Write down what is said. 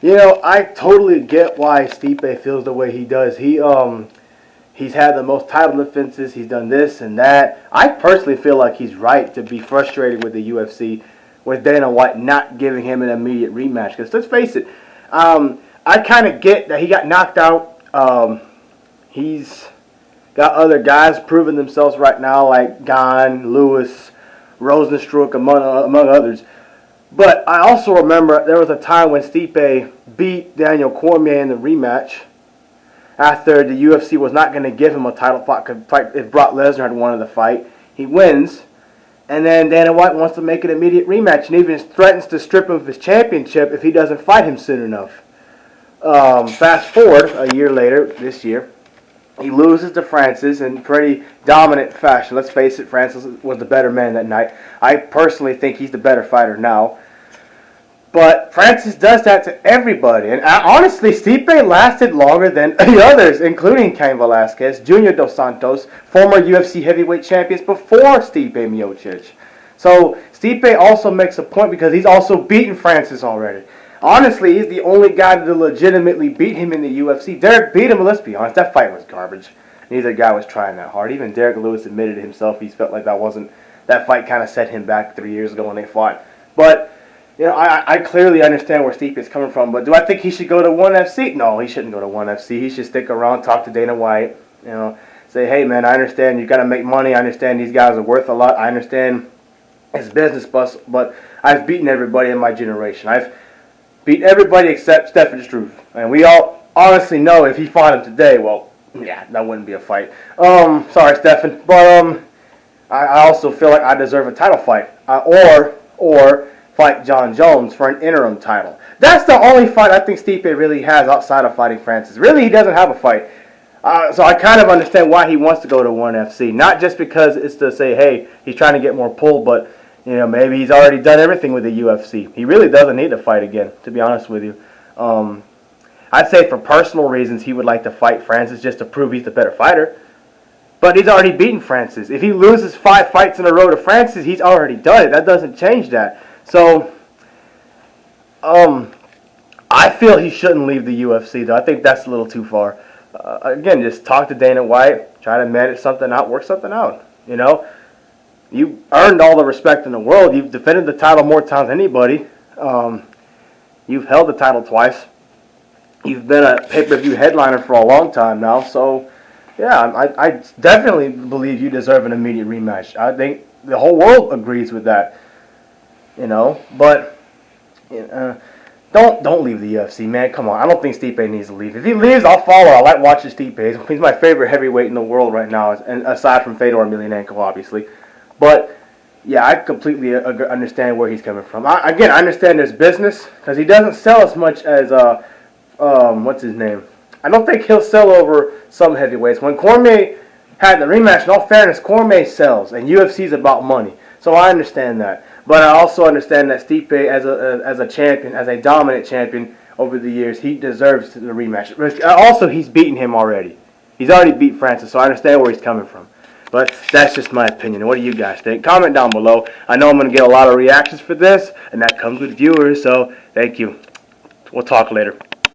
You know, I totally get why Stipe feels the way he does. He's had the most title defenses. He's done this and that. I personally feel like he's right to be frustrated with the UFC with Dana White not giving him an immediate rematch. Because let's face it, I kind of get that he got knocked out. He's got other guys proving themselves right now, like Gane, Lewis, Rosenstruck, among others. But I also remember there was a time when Stipe beat Daniel Cormier in the rematch after the UFC was not going to give him a title fight if Brock Lesnar had won the fight. He wins, and then Dana White wants to make an immediate rematch and even threatens to strip him of his championship if he doesn't fight him soon enough. Fast forward a year later, this year, he loses to Francis in pretty dominant fashion. Let's face it, Francis was the better man that night. I personally think he's the better fighter now. But Francis does that to everybody. And honestly, Stipe lasted longer than the others, including Cain Velasquez, Junior Dos Santos, former UFC heavyweight champions before Stipe Miocic. So Stipe also makes a point because he's also beaten Francis already. Honestly, he's the only guy to legitimately beat him in the UFC. Derek beat him, but let's be honest, that fight was garbage. Neither guy was trying that hard. Even Derek Lewis admitted it himself. He felt like that fight kind of set him back 3 years ago when they fought. But, you know, I clearly understand where Stipe is coming from. But do I think he should go to ONE FC? No, he shouldn't go to ONE FC. He should stick around, talk to Dana White, you know, say, hey, man, I understand you got to make money. I understand these guys are worth a lot. I understand it's business, but I've beaten everybody in my generation. I've beat everybody except Stefan Struve. And we all honestly know if he fought him today, well, yeah, that wouldn't be a fight. Sorry, Stefan. But I also feel like I deserve a title fight. Or fight John Jones for an interim title. That's the only fight I think Stipe really has outside of fighting Francis. Really, he doesn't have a fight. So I kind of understand why he wants to go to ONE FC. Not just because it's to say, hey, he's trying to get more pull, but you know, maybe he's already done everything with the UFC. He really doesn't need to fight again, to be honest with you. I'd say for personal reasons, he would like to fight Francis just to prove he's the better fighter. But he's already beaten Francis. If he loses 5 fights in a row to Francis, he's already done it. That doesn't change that. So, I feel he shouldn't leave the UFC, though. I think that's a little too far. Again, just talk to Dana White, try to manage something out, work something out, you know. You earned all the respect in the world. You've defended the title more times than anybody. You've held the title twice. You've been a pay-per-view headliner for a long time now. So, yeah, I definitely believe you deserve an immediate rematch. I think the whole world agrees with that. You know, but don't leave the UFC, man. Come on, I don't think Stipe needs to leave. If he leaves, I'll follow. I like watching Stipe. He's my favorite heavyweight in the world right now, and aside from Fedor Emelianenko, obviously. But, yeah, I completely understand where he's coming from. I understand there's business, because he doesn't sell as much as, what's his name? I don't think he'll sell over some heavyweights. When Cormier had the rematch, in all fairness, Cormier sells, and UFC's about money. So I understand that. But I also understand that Stipe, as a champion, as a dominant champion over the years, he deserves the rematch. Also, he's beaten him already. He's already beat Francis, so I understand where he's coming from. But that's just my opinion. What do you guys think? Comment down below. I know I'm going to get a lot of reactions for this, and that comes with viewers, so thank you. We'll talk later.